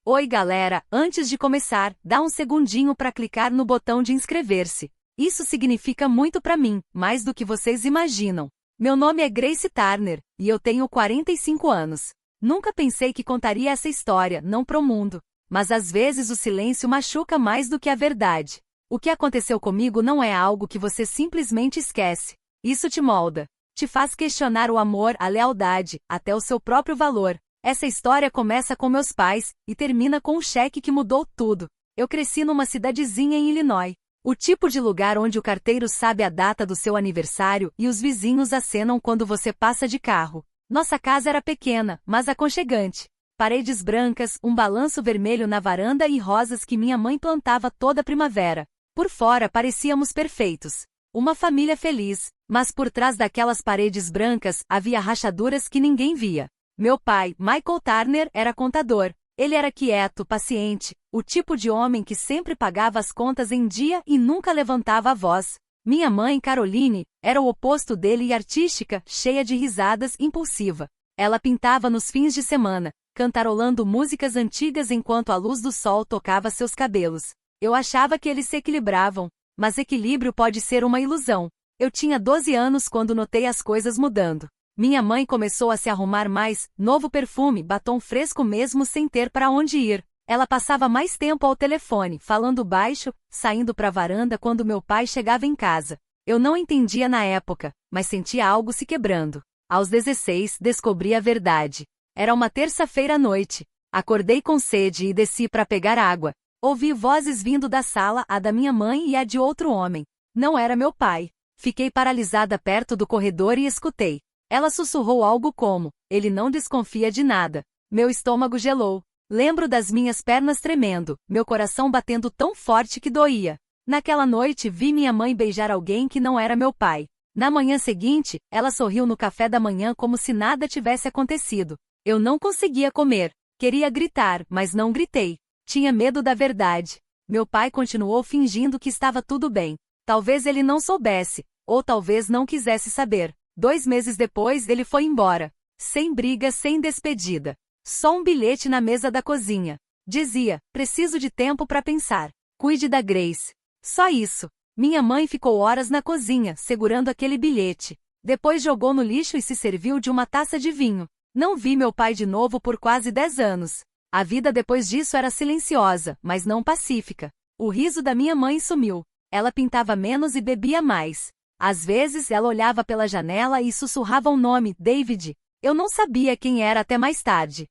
Oi galera, antes de começar, dá um segundinho para clicar no botão de inscrever-se. Isso significa muito para mim, mais do que vocês imaginam. Meu nome é Grace Turner, e eu tenho 45 anos. Nunca pensei que contaria essa história, não pro mundo. Mas às vezes o silêncio machuca mais do que a verdade. O que aconteceu comigo não é algo que você simplesmente esquece. Isso te molda. Te faz questionar o amor, a lealdade, até o seu próprio valor. Essa história começa com meus pais, e termina com um cheque que mudou tudo. Eu cresci numa cidadezinha em Illinois. O tipo de lugar onde o carteiro sabe a data do seu aniversário e os vizinhos acenam quando você passa de carro. Nossa casa era pequena, mas aconchegante. Paredes brancas, um balanço vermelho na varanda e rosas que minha mãe plantava toda primavera. Por fora parecíamos perfeitos. Uma família feliz, mas por trás daquelas paredes brancas havia rachaduras que ninguém via. Meu pai, Michael Turner, era contador. Ele era quieto, paciente, o tipo de homem que sempre pagava as contas em dia e nunca levantava a voz. Minha mãe, Caroline, era o oposto dele e artística, cheia de risadas, impulsiva. Ela pintava nos fins de semana, cantarolando músicas antigas enquanto a luz do sol tocava seus cabelos. Eu achava que eles se equilibravam, mas equilíbrio pode ser uma ilusão. Eu tinha 12 anos quando notei as coisas mudando. Minha mãe começou a se arrumar mais, novo perfume, batom fresco mesmo sem ter para onde ir. Ela passava mais tempo ao telefone, falando baixo, saindo para a varanda quando meu pai chegava em casa. Eu não entendia na época, mas sentia algo se quebrando. Aos 16, descobri a verdade. Era uma terça-feira à noite. Acordei com sede e desci para pegar água. Ouvi vozes vindo da sala, a da minha mãe e a de outro homem. Não era meu pai. Fiquei paralisada perto do corredor e escutei. Ela sussurrou algo como: ele não desconfia de nada. Meu estômago gelou. Lembro das minhas pernas tremendo, meu coração batendo tão forte que doía. Naquela noite vi minha mãe beijar alguém que não era meu pai. Na manhã seguinte, ela sorriu no café da manhã como se nada tivesse acontecido. Eu não conseguia comer. Queria gritar, mas não gritei. Tinha medo da verdade. Meu pai continuou fingindo que estava tudo bem. Talvez ele não soubesse, ou talvez não quisesse saber. 2 meses depois ele foi embora. Sem briga, sem despedida. Só um bilhete na mesa da cozinha. Dizia: preciso de tempo para pensar. Cuide da Grace. Só isso. Minha mãe ficou horas na cozinha, segurando aquele bilhete. Depois jogou no lixo e se serviu de uma taça de vinho. Não vi meu pai de novo por quase 10 anos. A vida depois disso era silenciosa, mas não pacífica. O riso da minha mãe sumiu. Ela pintava menos e bebia mais. Às vezes ela olhava pela janela e sussurrava o nome, David. Eu não sabia quem era até mais tarde.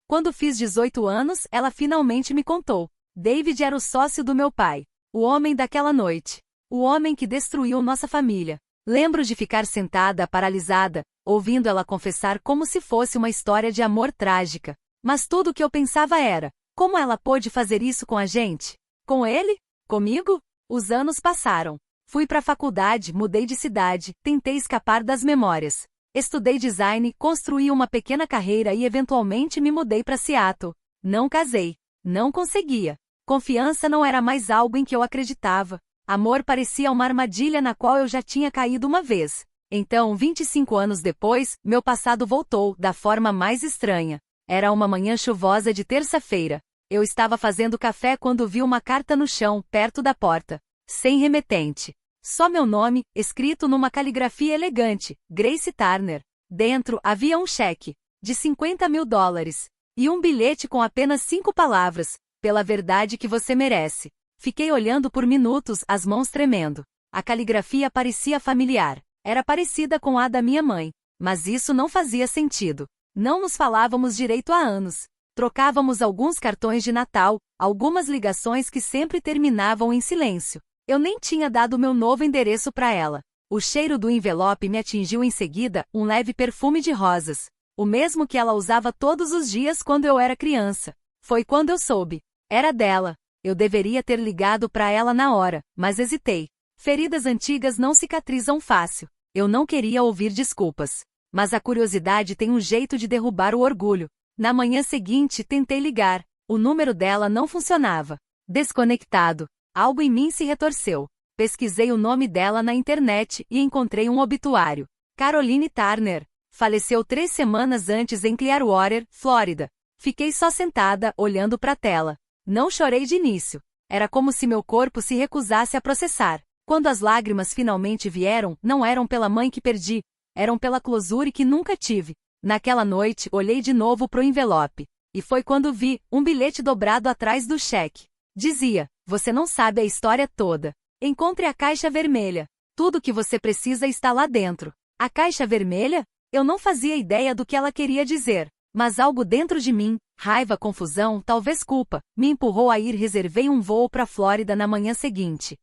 Quando fiz 18 anos, ela finalmente me contou. David era o sócio do meu pai. O homem daquela noite. O homem que destruiu nossa família. Lembro de ficar sentada, paralisada, ouvindo ela confessar como se fosse uma história de amor trágica. Mas tudo o que eu pensava era: como ela pôde fazer isso com a gente? Com ele? Comigo? Os anos passaram. Fui para a faculdade, mudei de cidade, tentei escapar das memórias. Estudei design, construí uma pequena carreira e eventualmente me mudei para Seattle. Não casei. Não conseguia. Confiança não era mais algo em que eu acreditava. Amor parecia uma armadilha na qual eu já tinha caído uma vez. Então, 25 anos depois, meu passado voltou, da forma mais estranha. Era uma manhã chuvosa de terça-feira. Eu estava fazendo café quando vi uma carta no chão, perto da porta. Sem remetente. Só meu nome, escrito numa caligrafia elegante, Grace Turner. Dentro havia um cheque de $50.000 e um bilhete com apenas 5 palavras: pela verdade que você merece. Fiquei olhando por minutos, as mãos tremendo. A caligrafia parecia familiar. Era parecida com a da minha mãe, mas isso não fazia sentido. Não nos falávamos direito há anos. Trocávamos alguns cartões de Natal, algumas ligações que sempre terminavam em silêncio. Eu nem tinha dado meu novo endereço para ela. O cheiro do envelope me atingiu em seguida, um leve perfume de rosas. O mesmo que ela usava todos os dias quando eu era criança. Foi quando eu soube. Era dela. Eu deveria ter ligado para ela na hora, mas hesitei. Feridas antigas não cicatrizam fácil. Eu não queria ouvir desculpas. Mas a curiosidade tem um jeito de derrubar o orgulho. Na manhã seguinte tentei ligar. O número dela não funcionava. Desconectado. Algo em mim se retorceu. Pesquisei o nome dela na internet e encontrei um obituário. Caroline Turner. Faleceu 3 semanas antes em Clearwater, Flórida. Fiquei só sentada, olhando para a tela. Não chorei de início. Era como se meu corpo se recusasse a processar. Quando as lágrimas finalmente vieram, não eram pela mãe que perdi, eram pela closure que nunca tive. Naquela noite, olhei de novo pro envelope. E foi quando vi um bilhete dobrado atrás do cheque. Dizia: você não sabe a história toda. Encontre a caixa vermelha. Tudo que você precisa está lá dentro. A caixa vermelha? Eu não fazia ideia do que ela queria dizer. Mas algo dentro de mim, raiva, confusão, talvez culpa, me empurrou a ir. Reservei um voo para a Flórida na manhã seguinte.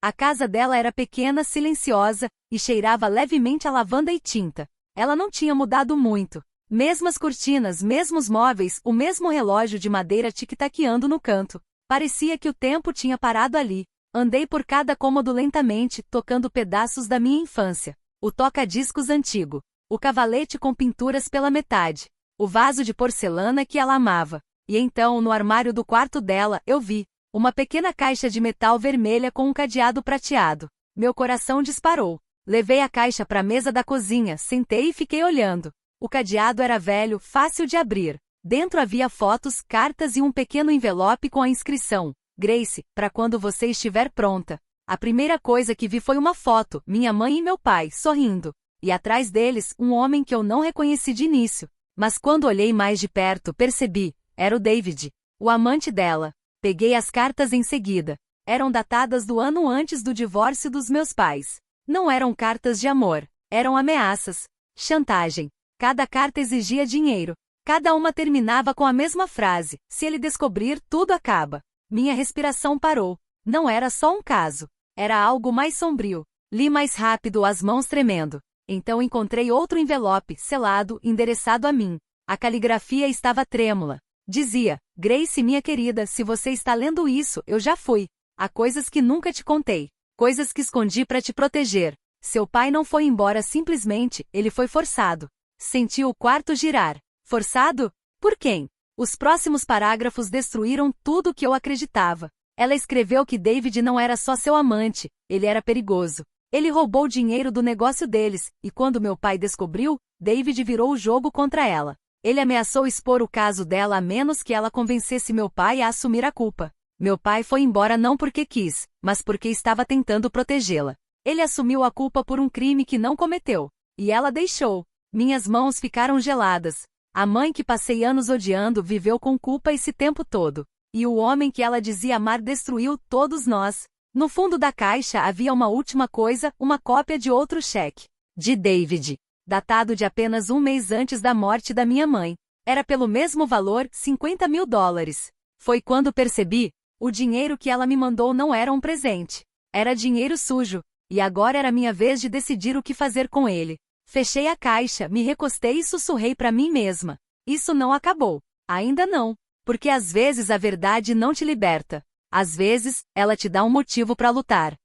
A casa dela era pequena, silenciosa, e cheirava levemente a lavanda e tinta. Ela não tinha mudado muito. Mesmas cortinas, mesmos móveis, o mesmo relógio de madeira tic-taqueando no canto. Parecia que o tempo tinha parado ali. Andei por cada cômodo lentamente, tocando pedaços da minha infância. O toca-discos antigo. O cavalete com pinturas pela metade. O vaso de porcelana que ela amava. E então, no armário do quarto dela, eu vi uma pequena caixa de metal vermelha com um cadeado prateado. Meu coração disparou. Levei a caixa para a mesa da cozinha, sentei e fiquei olhando. O cadeado era velho, fácil de abrir. Dentro havia fotos, cartas e um pequeno envelope com a inscrição: Grace, para quando você estiver pronta. A primeira coisa que vi foi uma foto, minha mãe e meu pai, sorrindo. E atrás deles, um homem que eu não reconheci de início. Mas quando olhei mais de perto, percebi. Era o David, o amante dela. Peguei as cartas em seguida. Eram datadas do ano antes do divórcio dos meus pais. Não eram cartas de amor. Eram ameaças. Chantagem. Cada carta exigia dinheiro. Cada uma terminava com a mesma frase: se ele descobrir, tudo acaba. Minha respiração parou. Não era só um caso. Era algo mais sombrio. Li mais rápido, as mãos tremendo. Então encontrei outro envelope, selado, endereçado a mim. A caligrafia estava trêmula. Dizia: Grace, minha querida, se você está lendo isso, eu já fui. Há coisas que nunca te contei. Coisas que escondi para te proteger. Seu pai não foi embora simplesmente, ele foi forçado. Senti o quarto girar. Forçado? Por quem? Os próximos parágrafos destruíram tudo o que eu acreditava. Ela escreveu que David não era só seu amante, ele era perigoso. Ele roubou dinheiro do negócio deles, e quando meu pai descobriu, David virou o jogo contra ela. Ele ameaçou expor o caso dela a menos que ela convencesse meu pai a assumir a culpa. Meu pai foi embora não porque quis, mas porque estava tentando protegê-la. Ele assumiu a culpa por um crime que não cometeu. E ela deixou. Minhas mãos ficaram geladas. A mãe que passei anos odiando viveu com culpa esse tempo todo. E o homem que ela dizia amar destruiu todos nós. No fundo da caixa havia uma última coisa, uma cópia de outro cheque. De David. Datado de apenas um mês antes da morte da minha mãe. Era pelo mesmo valor, $50.000. Foi quando percebi. O dinheiro que ela me mandou não era um presente. Era dinheiro sujo. E agora era minha vez de decidir o que fazer com ele. Fechei a caixa, me recostei e sussurrei para mim mesma. Isso não acabou. Ainda não. Porque às vezes a verdade não te liberta. Às vezes, ela te dá um motivo para lutar.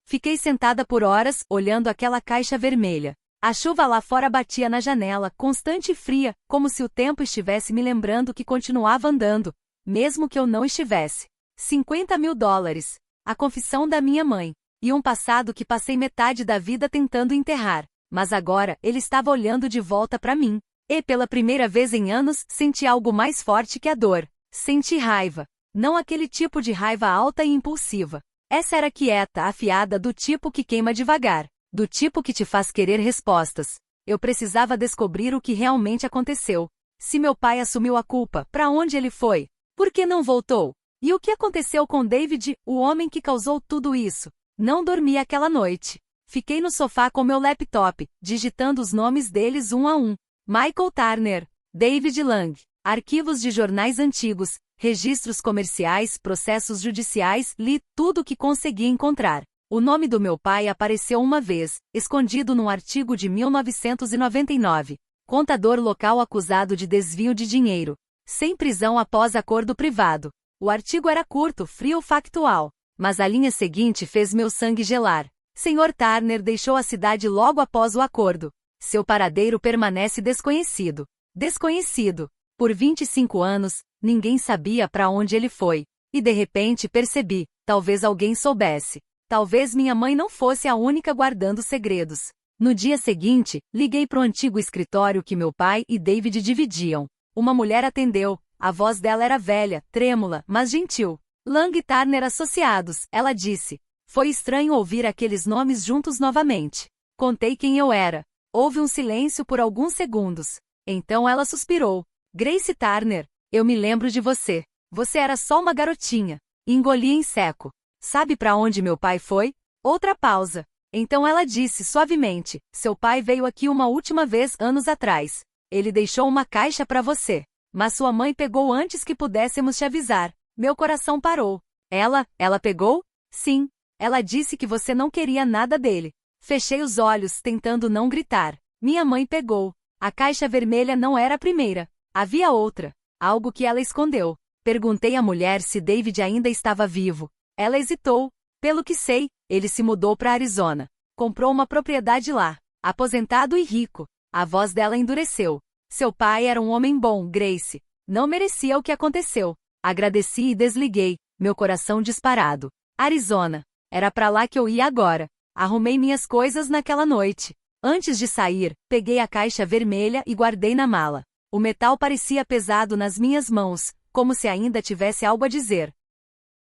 Fiquei sentada por horas, olhando aquela caixa vermelha. A chuva lá fora batia na janela, constante e fria, como se o tempo estivesse me lembrando que continuava andando, mesmo que eu não estivesse. $50.000. A confissão da minha mãe. E um passado que passei metade da vida tentando enterrar. Mas agora, ele estava olhando de volta para mim. E pela primeira vez em anos, senti algo mais forte que a dor. Senti raiva. Não aquele tipo de raiva alta e impulsiva. Essa era quieta, afiada, do tipo que queima devagar. Do tipo que te faz querer respostas. Eu precisava descobrir o que realmente aconteceu. Se meu pai assumiu a culpa, para onde ele foi? Por que não voltou? E o que aconteceu com David, o homem que causou tudo isso? Não dormi aquela noite. Fiquei no sofá com meu laptop, digitando os nomes deles um a um. Michael Turner, David Lang, arquivos de jornais antigos, registros comerciais, processos judiciais, li tudo o que consegui encontrar. O nome do meu pai apareceu uma vez, escondido num artigo de 1999. Contador local acusado de desvio de dinheiro. Sem prisão após acordo privado. O artigo era curto, frio, factual. Mas a linha seguinte fez meu sangue gelar. Sr. Turner deixou a cidade logo após o acordo. Seu paradeiro permanece desconhecido. Desconhecido. Por 25 anos, ninguém sabia para onde ele foi. E de repente percebi, talvez alguém soubesse. Talvez minha mãe não fosse a única guardando segredos. No dia seguinte, liguei para o antigo escritório que meu pai e David dividiam. Uma mulher atendeu. A voz dela era velha, trêmula, mas gentil. Lang Turner Associados, ela disse. Foi estranho ouvir aqueles nomes juntos novamente. Contei quem eu era. Houve um silêncio por alguns segundos. Então ela suspirou. Grace Turner, eu me lembro de você. Você era só uma garotinha. Engoli em seco. Sabe para onde meu pai foi? Outra pausa. Então ela disse suavemente, seu pai veio aqui uma última vez anos atrás. Ele deixou uma caixa para você. Mas sua mãe pegou antes que pudéssemos te avisar. Meu coração parou. Ela pegou? Sim. Ela disse que você não queria nada dele. Fechei os olhos, tentando não gritar. Minha mãe pegou. A caixa vermelha não era a primeira. Havia outra. Algo que ela escondeu. Perguntei à mulher se David ainda estava vivo. Ela hesitou. Pelo que sei, ele se mudou para Arizona. Comprou uma propriedade lá. Aposentado e rico. A voz dela endureceu. Seu pai era um homem bom, Grace. Não merecia o que aconteceu. Agradeci e desliguei, meu coração disparado. Arizona. Era para lá que eu ia agora. Arrumei minhas coisas naquela noite. Antes de sair, peguei a caixa vermelha e guardei na mala. O metal parecia pesado nas minhas mãos, como se ainda tivesse algo a dizer.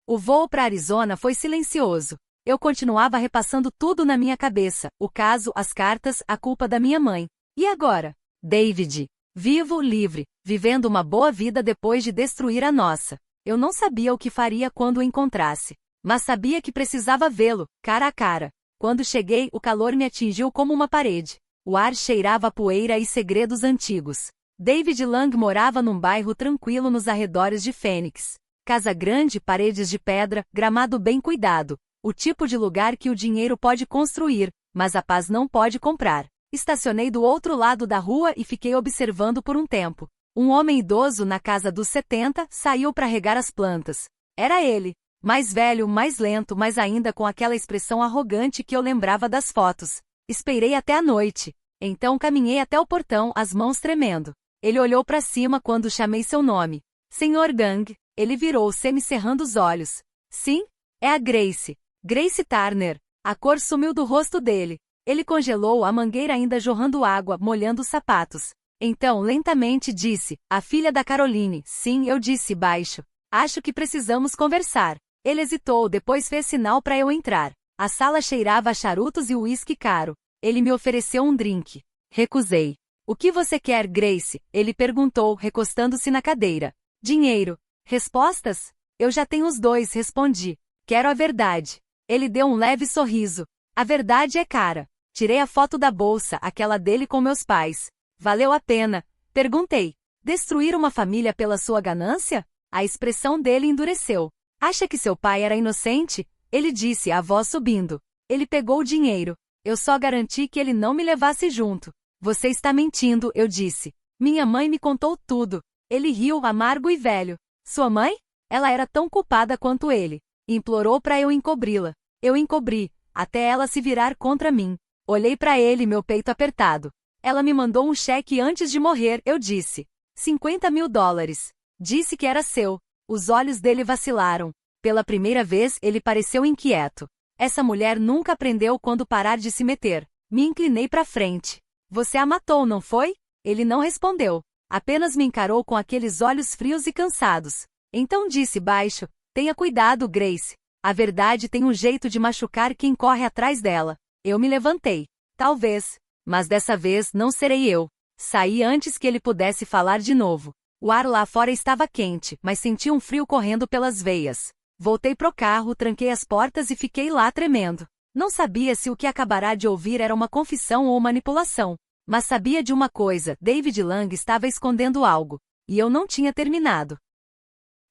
O voo para Arizona foi silencioso. Eu continuava repassando tudo na minha cabeça, o caso, as cartas, a culpa da minha mãe. E agora? David. Vivo, livre, vivendo uma boa vida depois de destruir a nossa. Eu não sabia o que faria quando o encontrasse. Mas sabia que precisava vê-lo, cara a cara. Quando cheguei, o calor me atingiu como uma parede. O ar cheirava a poeira e segredos antigos. David Lang morava num bairro tranquilo nos arredores de Phoenix. Casa grande, paredes de pedra, gramado bem cuidado. O tipo de lugar que o dinheiro pode construir, mas a paz não pode comprar. Estacionei do outro lado da rua e fiquei observando por um tempo. Um homem idoso na casa dos 70 saiu para regar as plantas. Era ele. Mais velho, mais lento, mas ainda com aquela expressão arrogante que eu lembrava das fotos. Esperei até a noite. Então caminhei até o portão, as mãos tremendo. Ele olhou para cima quando chamei seu nome. Senhor Gang. Ele virou semicerrando os olhos. Sim? É a Grace. Grace Turner. A cor sumiu do rosto dele. Ele congelou, a mangueira ainda jorrando água, molhando os sapatos. Então, lentamente disse, a filha da Caroline. Sim, eu disse baixo. Acho que precisamos conversar. Ele hesitou, depois fez sinal para eu entrar. A sala cheirava a charutos e uísque caro. Ele me ofereceu um drink. Recusei. O que você quer, Grace? Ele perguntou, recostando-se na cadeira. Dinheiro. Respostas? Eu já tenho os dois, respondi. Quero a verdade. Ele deu um leve sorriso. A verdade é cara. Tirei a foto da bolsa, aquela dele com meus pais. Valeu a pena? Perguntei. Destruir uma família pela sua ganância? A expressão dele endureceu. Acha que seu pai era inocente? Ele disse, a voz subindo. Ele pegou o dinheiro. Eu só garanti que ele não me levasse junto. Você está mentindo, eu disse. Minha mãe me contou tudo. Ele riu, amargo e velho. Sua mãe? Ela era tão culpada quanto ele. Implorou para eu encobri-la. Eu encobri, até ela se virar contra mim. Olhei para ele, meu peito apertado. Ela me mandou um cheque antes de morrer, eu disse. $50.000. Disse que era seu. Os olhos dele vacilaram. Pela primeira vez, ele pareceu inquieto. Essa mulher nunca aprendeu quando parar de se meter. Me inclinei para frente. Você a matou, não foi? Ele não respondeu. Apenas me encarou com aqueles olhos frios e cansados. Então disse baixo, tenha cuidado, Grace. A verdade tem um jeito de machucar quem corre atrás dela. Eu me levantei. Talvez. Mas dessa vez não serei eu. Saí antes que ele pudesse falar de novo. O ar lá fora estava quente, mas senti um frio correndo pelas veias. Voltei pro carro, tranquei as portas e fiquei lá tremendo. Não sabia se o que acabará de ouvir era uma confissão ou manipulação. Mas sabia de uma coisa, David Lang estava escondendo algo. E eu não tinha terminado.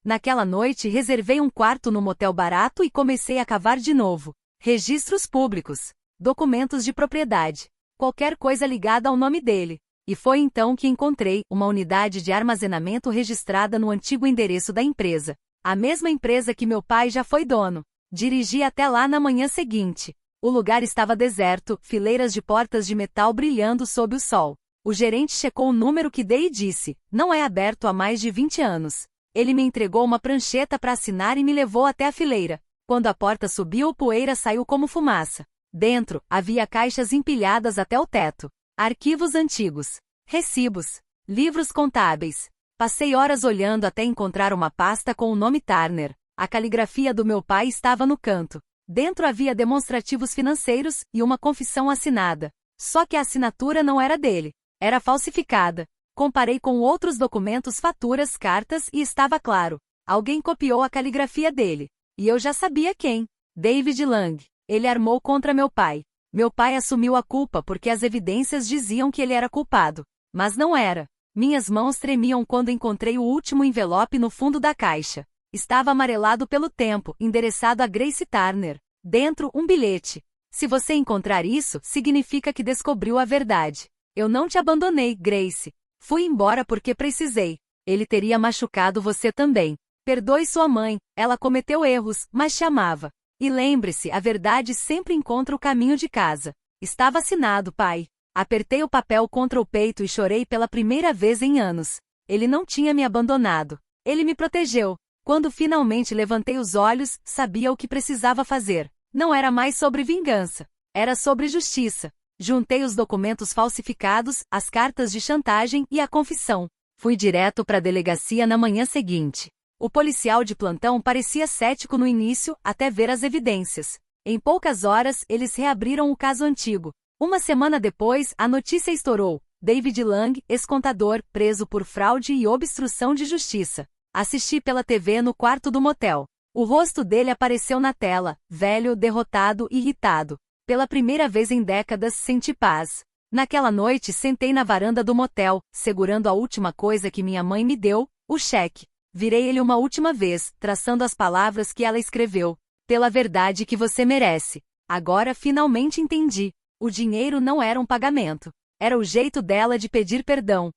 Naquela noite reservei um quarto no motel barato e comecei a cavar de novo. Registros públicos. Documentos de propriedade. Qualquer coisa ligada ao nome dele. E foi então que encontrei uma unidade de armazenamento registrada no antigo endereço da empresa. A mesma empresa que meu pai já foi dono. Dirigi até lá na manhã seguinte. O lugar estava deserto, fileiras de portas de metal brilhando sob o sol. O gerente checou o número que dei e disse, não é aberto há mais de 20 anos. Ele me entregou uma prancheta para assinar e me levou até a fileira. Quando a porta subiu, poeira saiu como fumaça. Dentro, havia caixas empilhadas até o teto. Arquivos antigos. Recibos. Livros contábeis. Passei horas olhando até encontrar uma pasta com o nome Turner. A caligrafia do meu pai estava no canto. Dentro havia demonstrativos financeiros e uma confissão assinada. Só que a assinatura não era dele. Era falsificada. Comparei com outros documentos, faturas, cartas e estava claro. Alguém copiou a caligrafia dele. E eu já sabia quem. David Lang. Ele armou contra meu pai. Meu pai assumiu a culpa porque as evidências diziam que ele era culpado. Mas não era. Minhas mãos tremiam quando encontrei o último envelope no fundo da caixa. Estava amarelado pelo tempo, endereçado a Grace Turner. Dentro, um bilhete. Se você encontrar isso, significa que descobriu a verdade. Eu não te abandonei, Grace. Fui embora porque precisei. Ele teria machucado você também. Perdoe sua mãe, ela cometeu erros, mas te amava. E lembre-se, a verdade sempre encontra o caminho de casa. Estava assinado, pai. Apertei o papel contra o peito e chorei pela primeira vez em anos. Ele não tinha me abandonado. Ele me protegeu. Quando finalmente levantei os olhos, sabia o que precisava fazer. Não era mais sobre vingança. Era sobre justiça. Juntei os documentos falsificados, as cartas de chantagem e a confissão. Fui direto para a delegacia na manhã seguinte. O policial de plantão parecia cético no início, até ver as evidências. Em poucas horas, eles reabriram o caso antigo. Uma semana depois, a notícia estourou. David Lang, ex-contador, preso por fraude e obstrução de justiça. Assisti pela TV no quarto do motel. O rosto dele apareceu na tela, velho, derrotado e irritado. Pela primeira vez em décadas, senti paz. Naquela noite, sentei na varanda do motel, segurando a última coisa que minha mãe me deu, o cheque. Virei ele uma última vez, traçando as palavras que ela escreveu. Pela verdade que você merece. Agora finalmente entendi. O dinheiro não era um pagamento. Era o jeito dela de pedir perdão.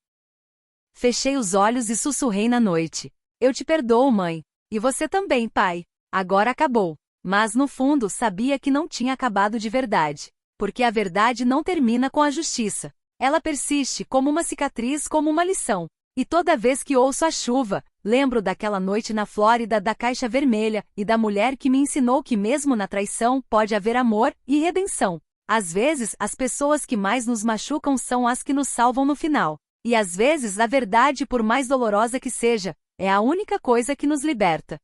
Fechei os olhos e sussurrei na noite. Eu te perdoo, mãe. E você também, pai. Agora acabou. Mas no fundo sabia que não tinha acabado de verdade. Porque a verdade não termina com a justiça. Ela persiste como uma cicatriz, como uma lição. E toda vez que ouço a chuva, lembro daquela noite na Flórida, da caixa vermelha, e da mulher que me ensinou que mesmo na traição pode haver amor e redenção. Às vezes, as pessoas que mais nos machucam são as que nos salvam no final. E às vezes, a verdade, por mais dolorosa que seja, é a única coisa que nos liberta.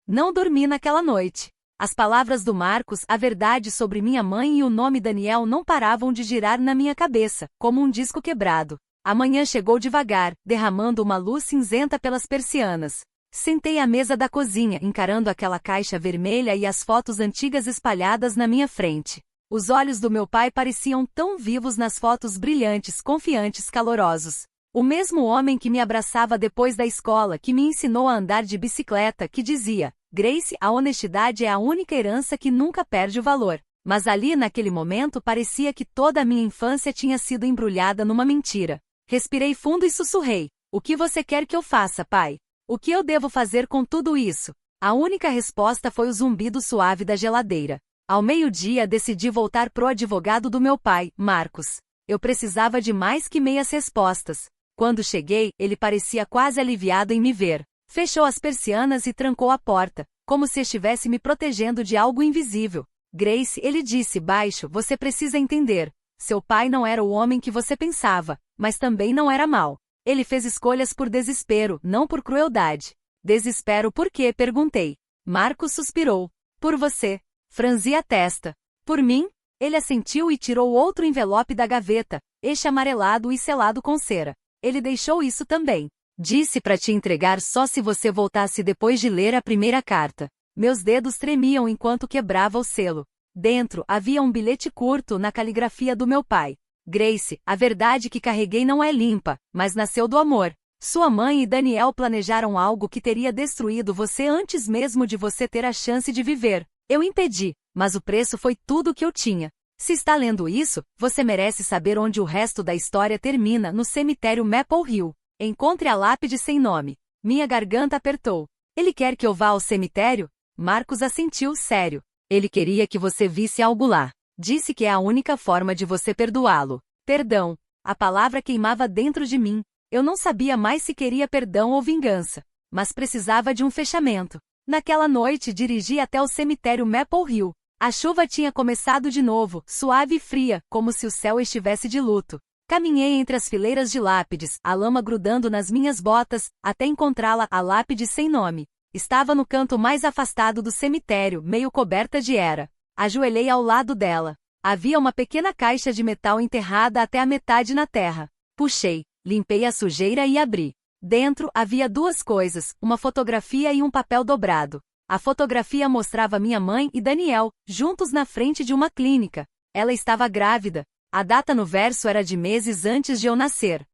Não dormi naquela noite. As palavras do Marcos, a verdade sobre minha mãe e o nome Daniel não paravam de girar na minha cabeça, como um disco quebrado. A manhã chegou devagar, derramando uma luz cinzenta pelas persianas. Sentei à mesa da cozinha, encarando aquela caixa vermelha e as fotos antigas espalhadas na minha frente. Os olhos do meu pai pareciam tão vivos nas fotos, brilhantes, confiantes, calorosos. O mesmo homem que me abraçava depois da escola, que me ensinou a andar de bicicleta, que dizia: Grace, a honestidade é a única herança que nunca perde o valor. Mas ali naquele momento parecia que toda a minha infância tinha sido embrulhada numa mentira. Respirei fundo e sussurrei: o que você quer que eu faça, pai? O que eu devo fazer com tudo isso? A única resposta foi o zumbido suave da geladeira. Ao meio-dia decidi voltar pro advogado do meu pai, Marcos. Eu precisava de mais que meias respostas. Quando cheguei, ele parecia quase aliviado em me ver. Fechou as persianas e trancou a porta, como se estivesse me protegendo de algo invisível. Grace, ele disse baixo, você precisa entender. Seu pai não era o homem que você pensava, mas também não era mau. Ele fez escolhas por desespero, não por crueldade. Desespero por quê? Perguntei. Marcos suspirou. Por você. Franzi a testa. Por mim? Ele assentiu e tirou outro envelope da gaveta, este amarelado e selado com cera. Ele deixou isso também. Disse para te entregar só se você voltasse depois de ler a primeira carta. Meus dedos tremiam enquanto quebrava o selo. Dentro havia um bilhete curto na caligrafia do meu pai. Grace, a verdade que carreguei não é limpa, mas nasceu do amor. Sua mãe e Daniel planejaram algo que teria destruído você antes mesmo de você ter a chance de viver. Eu impedi, mas o preço foi tudo o que eu tinha. Se está lendo isso, você merece saber onde o resto da história termina, no cemitério Maple Hill. Encontre a lápide sem nome. Minha garganta apertou. Ele quer que eu vá ao cemitério? Marcos assentiu sério. Ele queria que você visse algo lá. Disse que é a única forma de você perdoá-lo. Perdão. A palavra queimava dentro de mim. Eu não sabia mais se queria perdão ou vingança. Mas precisava de um fechamento. Naquela noite dirigi até o cemitério Maple Hill. A chuva tinha começado de novo, suave e fria, como se o céu estivesse de luto. Caminhei entre as fileiras de lápides, a lama grudando nas minhas botas, até encontrá-la, a lápide sem nome. Estava no canto mais afastado do cemitério, meio coberta de era. Ajoelhei ao lado dela. Havia uma pequena caixa de metal enterrada até a metade na terra. Puxei, limpei a sujeira e abri. Dentro havia duas coisas, uma fotografia e um papel dobrado. A fotografia mostrava minha mãe e Daniel, juntos na frente de uma clínica. Ela estava grávida. A data no verso era de meses antes de eu nascer.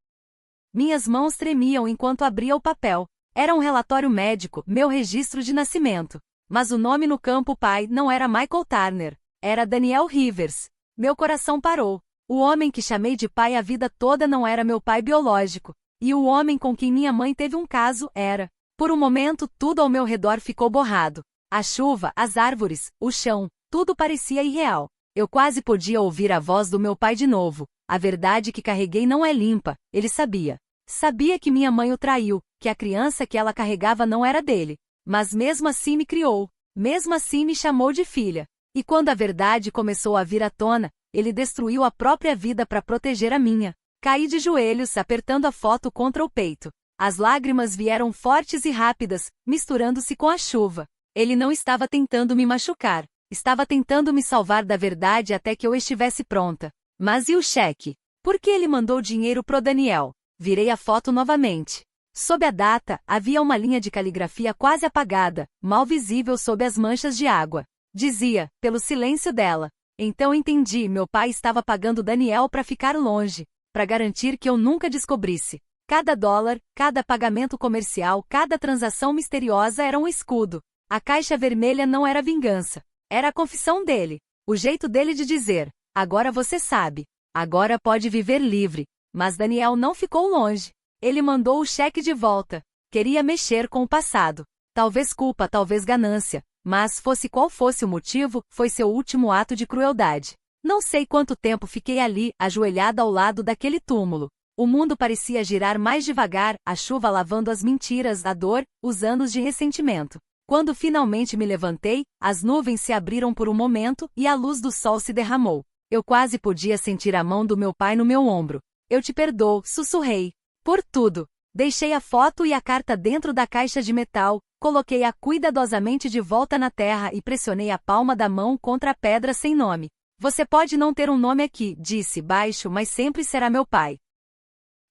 Minhas mãos tremiam enquanto abria o papel. Era um relatório médico, meu registro de nascimento. Mas o nome no campo pai não era Michael Turner. Era Daniel Rivers. Meu coração parou. O homem que chamei de pai a vida toda não era meu pai biológico. E o homem com quem minha mãe teve um caso era. Por um momento, tudo ao meu redor ficou borrado. A chuva, as árvores, o chão, tudo parecia irreal. Eu quase podia ouvir a voz do meu pai de novo. A verdade que carreguei não é limpa, ele sabia. Sabia que minha mãe o traiu, que a criança que ela carregava não era dele. Mas mesmo assim me criou. Mesmo assim me chamou de filha. E quando a verdade começou a vir à tona, ele destruiu a própria vida para proteger a minha. Caí de joelhos, apertando a foto contra o peito. As lágrimas vieram fortes e rápidas, misturando-se com a chuva. Ele não estava tentando me machucar. Estava tentando me salvar da verdade até que eu estivesse pronta. Mas e o cheque? Por que ele mandou dinheiro pro Daniel? Virei a foto novamente. Sob a data, havia uma linha de caligrafia quase apagada, mal visível sob as manchas de água. Dizia, pelo silêncio dela. Então entendi, meu pai estava pagando Daniel para ficar longe, para garantir que eu nunca descobrisse. Cada dólar, cada pagamento comercial, cada transação misteriosa era um escudo. A caixa vermelha não era vingança. Era a confissão dele. O jeito dele de dizer, agora você sabe. Agora pode viver livre. Mas Daniel não ficou longe. Ele mandou o cheque de volta. Queria mexer com o passado. Talvez culpa, talvez ganância. Mas, fosse qual fosse o motivo, foi seu último ato de crueldade. Não sei quanto tempo fiquei ali, ajoelhada ao lado daquele túmulo. O mundo parecia girar mais devagar, a chuva lavando as mentiras, a dor, os anos de ressentimento. Quando finalmente me levantei, as nuvens se abriram por um momento e a luz do sol se derramou. Eu quase podia sentir a mão do meu pai no meu ombro. Eu te perdoo, sussurrei. Por tudo. Deixei a foto e a carta dentro da caixa de metal, coloquei-a cuidadosamente de volta na terra e pressionei a palma da mão contra a pedra sem nome. Você pode não ter um nome aqui, disse baixo, mas sempre será meu pai.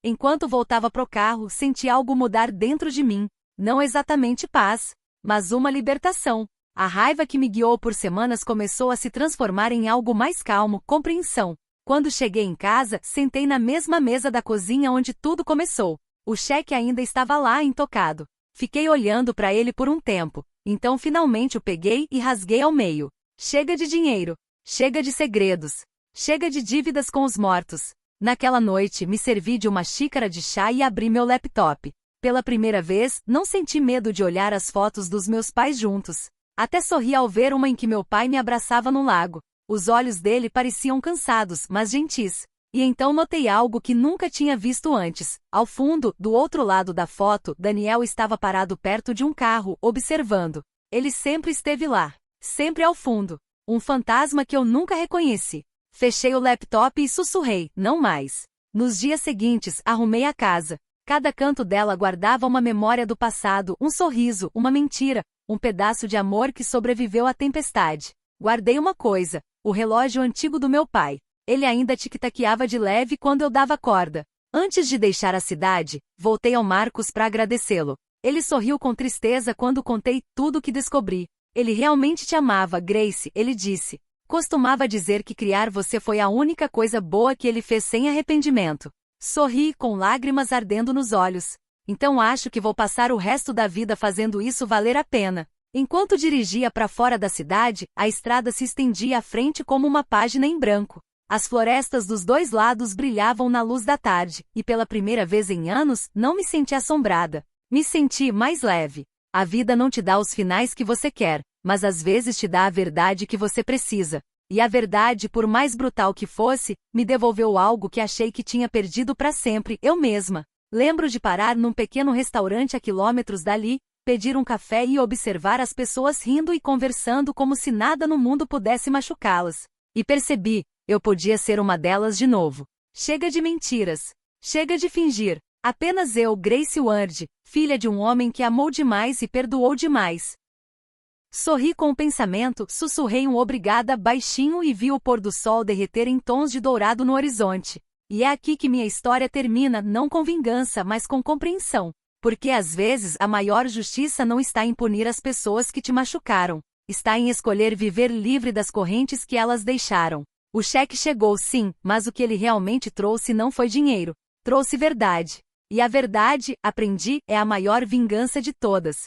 Enquanto voltava pro carro, senti algo mudar dentro de mim. Não exatamente paz, mas uma libertação. A raiva que me guiou por semanas começou a se transformar em algo mais calmo, compreensão. Quando cheguei em casa, sentei na mesma mesa da cozinha onde tudo começou. O cheque ainda estava lá, intocado. Fiquei olhando para ele por um tempo. Então finalmente o peguei e rasguei ao meio. Chega de dinheiro. Chega de segredos. Chega de dívidas com os mortos. Naquela noite, me servi de uma xícara de chá e abri meu laptop. Pela primeira vez, não senti medo de olhar as fotos dos meus pais juntos. Até sorri ao ver uma em que meu pai me abraçava no lago. Os olhos dele pareciam cansados, mas gentis. E então notei algo que nunca tinha visto antes. Ao fundo, do outro lado da foto, Daniel estava parado perto de um carro, observando. Ele sempre esteve lá. Sempre ao fundo. Um fantasma que eu nunca reconheci. Fechei o laptop e sussurrei, não mais. Nos dias seguintes, arrumei a casa. Cada canto dela guardava uma memória do passado, um sorriso, uma mentira, um pedaço de amor que sobreviveu à tempestade. Guardei uma coisa, o relógio antigo do meu pai. Ele ainda tic-taqueava de leve quando eu dava corda. Antes de deixar a cidade, voltei ao Marcos para agradecê-lo. Ele sorriu com tristeza quando contei tudo o que descobri. Ele realmente te amava, Grace, ele disse. Costumava dizer que criar você foi a única coisa boa que ele fez sem arrependimento. Sorri, com lágrimas ardendo nos olhos. Então acho que vou passar o resto da vida fazendo isso valer a pena. Enquanto dirigia para fora da cidade, a estrada se estendia à frente como uma página em branco. As florestas dos dois lados brilhavam na luz da tarde, e pela primeira vez em anos, não me senti assombrada. Me senti mais leve. A vida não te dá os finais que você quer, mas às vezes te dá a verdade que você precisa. E a verdade, por mais brutal que fosse, me devolveu algo que achei que tinha perdido para sempre, eu mesma. Lembro de parar num pequeno restaurante a quilômetros dali, pedir um café e observar as pessoas rindo e conversando como se nada no mundo pudesse machucá-las. E percebi, eu podia ser uma delas de novo. Chega de mentiras. Chega de fingir. Apenas eu, Grace Ward, filha de um homem que amou demais e perdoou demais. Sorri com o pensamento, sussurrei um obrigada baixinho e vi o pôr do sol derreter em tons de dourado no horizonte. E é aqui que minha história termina, não com vingança, mas com compreensão. Porque às vezes a maior justiça não está em punir as pessoas que te machucaram. Está em escolher viver livre das correntes que elas deixaram. O cheque chegou sim, mas o que ele realmente trouxe não foi dinheiro. Trouxe verdade. E a verdade, aprendi, é a maior vingança de todas.